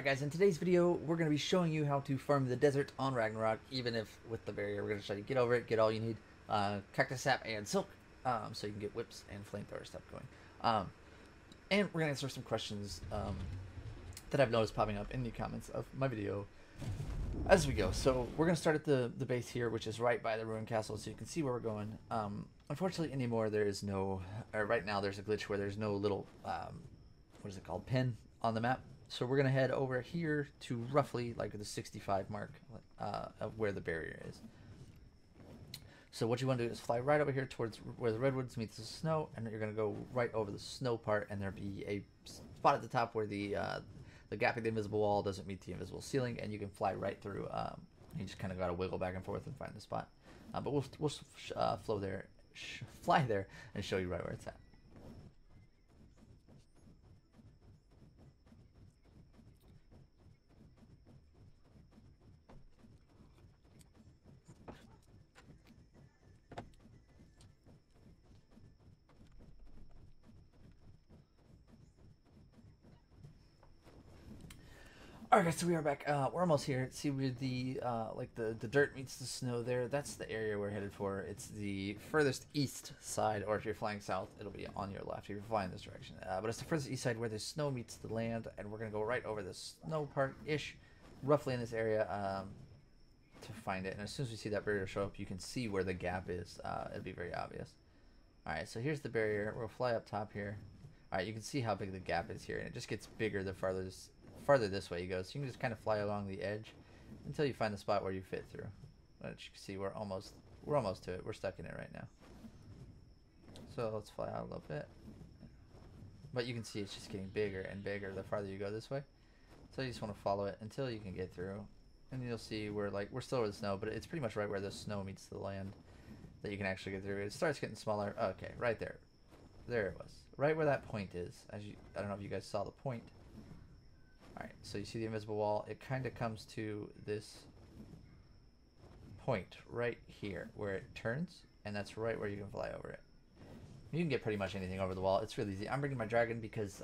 guys, in today's video, we're going to be showing you how to farm the desert on Ragnarok, even if with the barrier. We're going to show you get over it, get all you need, Cactus Sap and Silk, so you can get whips and flamethrower stuff going. And we're going to answer some questions that I've noticed popping up in the comments of my video as we go. So we're going to start at the base here, which is right by the ruined castle, so you can see where we're going. Unfortunately, anymore, there is no, right now there's a glitch where there's no little, what is it called, pin on the map. So we're going to head over here to roughly like the 65 mark of where the barrier is. So what you want to do is fly right over here towards where the redwoods meets the snow, and you're going to go right over the snow part, and there'll be a spot at the top where the gap in the invisible wall doesn't meet the invisible ceiling, and you can fly right through. You just kind of got to wiggle back and forth and find the spot. But we'll fly there and show you right where it's at. Alright guys, so we are back. We're almost here. See where the the dirt meets the snow there. That's the area we're headed for. It's the furthest east side, or if you're flying south, it'll be on your left if you're flying this direction. But it's the furthest east side where the snow meets the land, and we're going to go right over the snow part-ish, roughly in this area, to find it. And as soon as we see that barrier show up, you can see where the gap is. It'll be very obvious. Alright, so here's the barrier. We'll fly up top here. Alright, you can see how big the gap is here, and it just gets bigger the farther this way you go, so you can just kind of fly along the edge until you find the spot where you fit through. But you can see we're almost to it. We're stuck in it right now. So let's fly out a little bit. But you can see it's just getting bigger and bigger the farther you go this way. So you just want to follow it until you can get through, and you'll see we're still over the snow, but it's pretty much right where the snow meets the land that you can actually get through. It starts getting smaller. Okay, right there. There it was. Right where that point is. I don't know if you guys saw the point. Alright, so you see the invisible wall. It kind of comes to this point right here where it turns, and that's right where you can fly over it. You can get pretty much anything over the wall. It's really easy. I'm bringing my dragon because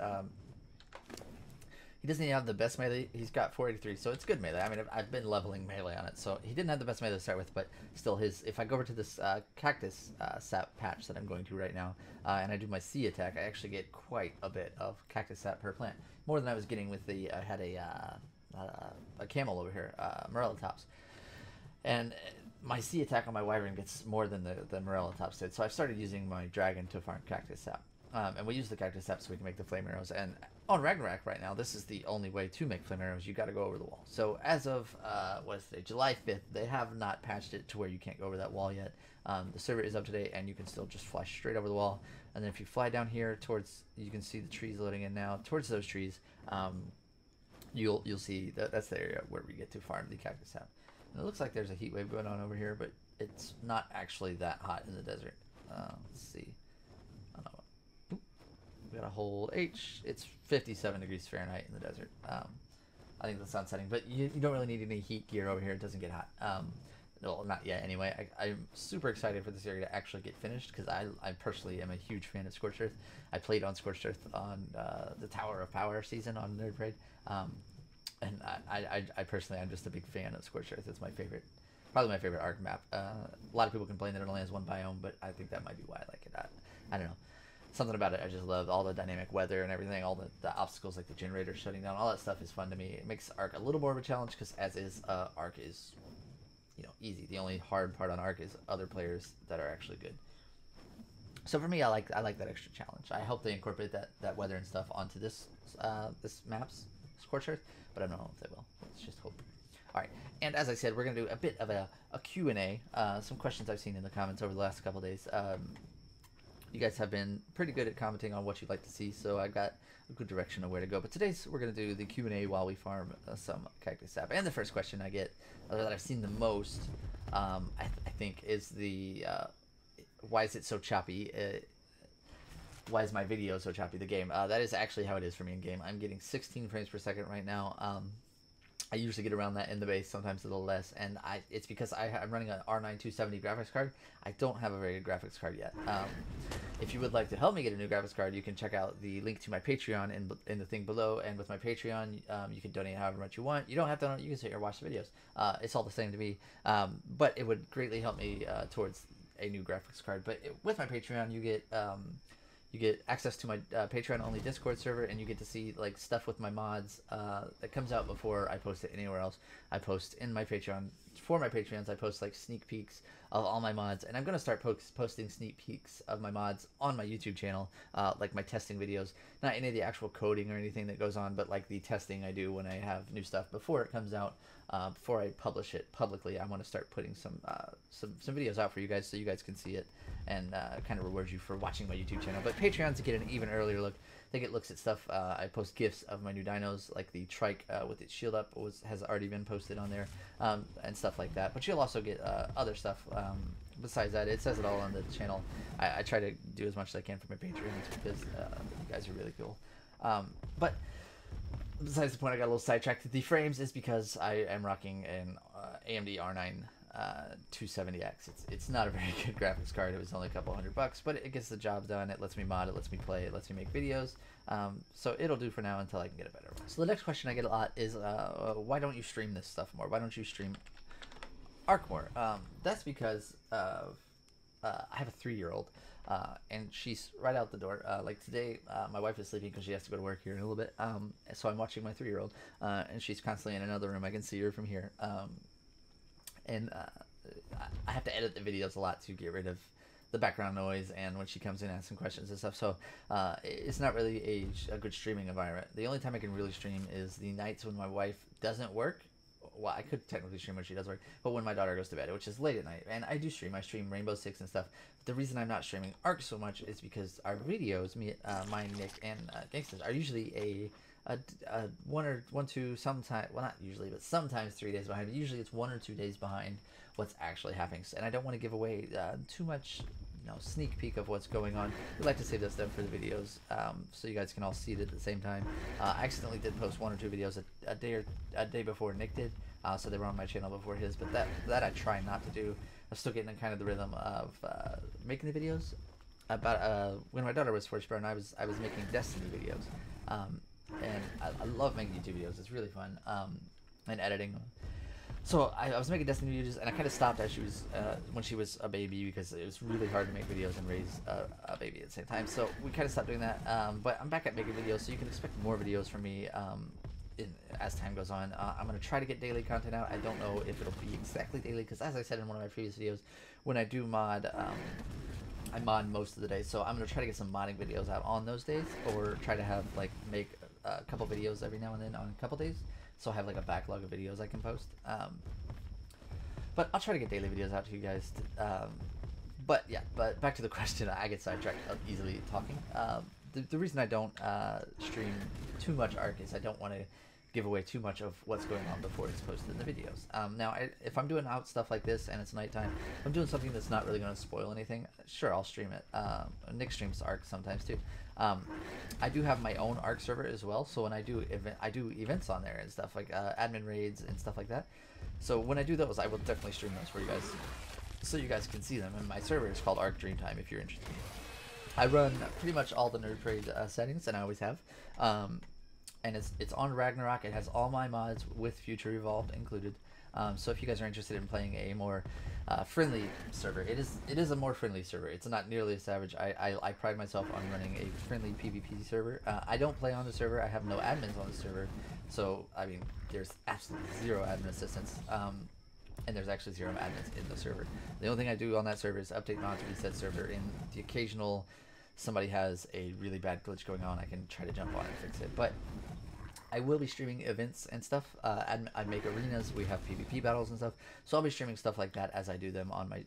he doesn't even have the best melee. He's got 483, so it's good melee. I mean, I've been leveling melee on it, so he didn't have the best melee to start with, but still if I go over to this Cactus Sap patch that I'm going to right now, and I do my C attack, I actually get quite a bit of Cactus Sap per plant. More than I was getting with I had a camel over here, Morella Tops. And my C attack on my Wyvern gets more than the Morella Tops did, so I've started using my dragon to farm Cactus Sap. And we use the Cactus Sap so we can make the flame arrows. And on Ragnarok right now, this is the only way to make flame arrows. You got to go over the wall. So as of July 5th, they have not patched it to where you can't go over that wall yet. The server is up to date, and you can still just fly straight over the wall. And then if you fly down here towards, you can see the trees loading in now. Towards those trees, you'll see that's the area where we get to farm the Cactus Sap. And it looks like there's a heat wave going on over here, but it's not actually that hot in the desert. Let's see. We got a hold H. It's 57 degrees Fahrenheit in the desert. I think the sun's setting, but you don't really need any heat gear over here. It doesn't get hot. Well, not yet anyway. I'm super excited for this area to actually get finished because I personally am a huge fan of Scorched Earth. I played on Scorched Earth on the Tower of Power season on Nerd Parade. And I personally, I'm just a big fan of Scorched Earth. It's my favorite, probably my favorite arc map. A lot of people complain that it only has one biome, but I think that might be why I like it. I don't know. Something about it I just love. All the dynamic weather and everything, all the obstacles like the generator shutting down, all that stuff is fun to me. It makes Ark a little more of a challenge because as is, Ark is, easy. The only hard part on Ark is other players that are actually good. So for me, I like that extra challenge. I hope they incorporate that weather and stuff onto this map's Scorched Earth, but I don't know if they will. Let's just hope. Alright, and as I said, we're going to do a bit of a Q&A, some questions I've seen in the comments over the last couple days. You guys have been pretty good at commenting on what you'd like to see, so I got a good direction of where to go. But today's we're going to do the Q&A while we farm some Cactus Sap. And the first question I get that I've seen the most, I think, is the why is it so choppy? Why is my video so choppy? The game. That is actually how it is for me in game. I'm getting 16 frames per second right now. I usually get around that in the base, sometimes a little less, and it's because I'm running an R9 270 graphics card. I don't have a very good graphics card yet. If you would like to help me get a new graphics card, you can check out the link to my Patreon in the thing below. And with my Patreon, you can donate however much you want. You don't have to donate. You can sit here and watch the videos. It's all the same to me, but it would greatly help me towards a new graphics card. But with my Patreon, you get access to my Patreon only Discord server, and you get to see like stuff with my mods that comes out before I post it anywhere else. I post in my Patreon for my Patreons. I post like sneak peeks of all my mods, and I'm gonna start posting sneak peeks of my mods on my YouTube channel, like my testing videos. Not any of the actual coding or anything that goes on, but like the testing I do when I have new stuff before it comes out. Before I publish it publicly, I want to start putting some videos out for you guys so you guys can see it and kind of reward you for watching my YouTube channel. But Patreon to get an even earlier look. They get looks at stuff. I post GIFs of my new dinos, like the trike with its shield up has already been posted on there, and stuff like that. But you'll also get other stuff besides that. It says it all on the channel. I try to do as much as I can for my Patreons because you guys are really cool. But besides the point, I got a little sidetracked. The frames is because I am rocking an AMD R9 270X. It's not a very good graphics card. It was only a couple $100, but it gets the job done. It lets me mod, it lets me play, it lets me make videos. So it'll do for now until I can get a better one. So the next question I get a lot is, why don't you stream this stuff more? Why don't you stream Ark more? That's because of, I have a 3-year-old. And she's right out the door. Like today, my wife is sleeping because she has to go to work here in a little bit. So I'm watching my 3-year-old, and she's constantly in another room. I can see her from here. And I have to edit the videos a lot to get rid of the background noise and when she comes in asking questions and stuff. So it's not really a good streaming environment. The only time I can really stream is the nights when my wife doesn't work. Well, I could technically stream when she does work, but when my daughter goes to bed, which is late at night, and I do stream. I stream Rainbow Six and stuff. But the reason I'm not streaming Ark so much is because our videos, mine, Nick, and Gangsters, are usually sometimes 3 days behind. But usually it's 1 or 2 days behind what's actually happening, and I don't want to give away too much. Sneak peek of what's going on. We like to save that stuff for the videos, so you guys can all see it at the same time. I accidentally did post 1 or 2 videos a day before Nick did, so they were on my channel before his. But that I try not to do. I'm still getting in kind of the rhythm of making the videos. About when my daughter was first born, I was making Destiny videos, and I love making YouTube videos. It's really fun, and editing them. So I was making Destiny videos, and I kind of stopped as when she was a baby, because it was really hard to make videos and raise a baby at the same time. So we kind of stopped doing that. But I'm back at making videos, so you can expect more videos from me as time goes on. I'm going to try to get daily content out. I don't know if it'll be exactly daily, because as I said in one of my previous videos, when I do mod, I mod most of the day. So I'm going to try to get some modding videos out on those days, or try to make a couple videos every now and then on a couple days. So I have like a backlog of videos I can post. But I'll try to get daily videos out to you guys. But back to the question. I get sidetracked easily talking. The reason I don't stream too much Ark is I don't want to give away too much of what's going on before it's posted in the videos. Now, if I'm doing out stuff like this and it's nighttime, I'm doing something that's not really going to spoil anything, sure, I'll stream it. Nick streams Ark sometimes too. I do have my own Ark server as well, so when I do events on there and stuff, like admin raids and stuff like that. So when I do those, I will definitely stream those for you guys, so you guys can see them. And my server is called Ark Dreamtime if you're interested. I run pretty much all the Nerd Trade settings, and I always have. And it's on Ragnarok. It has all my mods with Future Evolved included. So if you guys are interested in playing a more friendly server, it is a more friendly server. It's not nearly as savage. I pride myself on running a friendly PvP server. I don't play on the server. I have no admins on the server. So, I mean, there's absolutely zero admin assistance. And there's actually zero admins in the server. The only thing I do on that server is update mods, reset server, and the occasional somebody has a really bad glitch going on, I can try to jump on and fix it. But I will be streaming events and stuff. I make arenas. We have PvP battles and stuff. So I'll be streaming stuff like that as I do them on my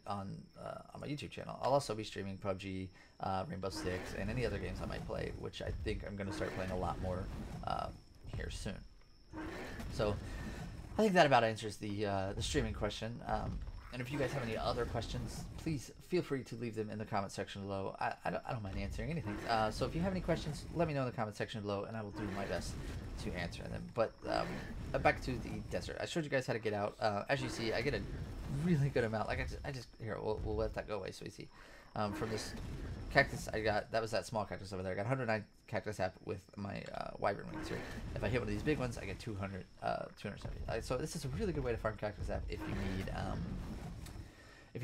YouTube channel. I'll also be streaming PUBG, Rainbow Six, and any other games I might play, which I think I'm going to start playing a lot more here soon. So I think that about answers the streaming question. And if you guys have any other questions, please feel free to leave them in the comment section below. I don't mind answering anything. So if you have any questions, let me know in the comment section below, and I will do my best to answer them. But back to the desert. I showed you guys how to get out. As you see, I get a really good amount. Like I just here, we'll let that go away so we see. From this cactus, that was that small cactus over there. I got 109 cactus sap with my wyvern wings here. If I hit one of these big ones, I get 270. So this is a really good way to farm cactus sap if you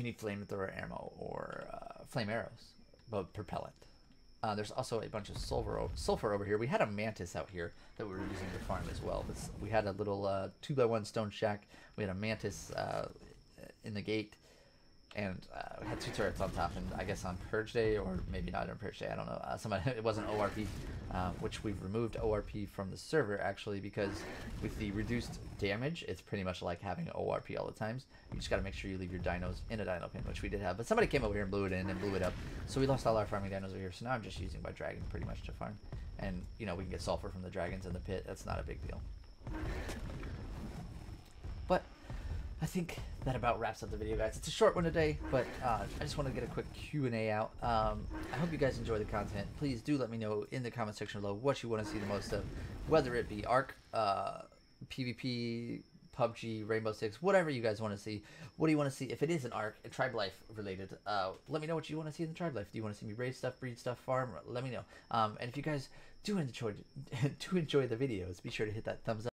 need flamethrower ammo or flame arrows, but propellant. There's also a bunch of sulfur over here. We had a mantis out here that we were using to farm as well. But we had a little 2x1 stone shack. We had a mantis in the gate. And we had 2 turrets on top, and I guess on Purge Day, or maybe not on Purge Day, I don't know. It wasn't ORP, which we've removed ORP from the server, actually, because with the reduced damage, it's pretty much like having ORP all the times. You just got to make sure you leave your dinos in a dino pin, which we did have. But somebody came over here and blew it in and blew it up. So we lost all our farming dinos over here. So now I'm just using my dragon pretty much to farm. And, you know, we can get sulfur from the dragons in the pit. That's not a big deal. But I think that about wraps up the video, guys. It's a short one today, but I just want to get a quick Q&A out. I hope you guys enjoy the content. Please do let me know in the comment section below what you want to see the most of, whether it be ARC, PvP, PUBG, Rainbow Six, whatever you guys want to see. What do you want to see? If it is an ARC, Tribe Life related, let me know what you want to see in the Tribe Life. Do you want to see me raid stuff, breed stuff, farm? Let me know. And if you guys do enjoy the videos, be sure to hit that thumbs up.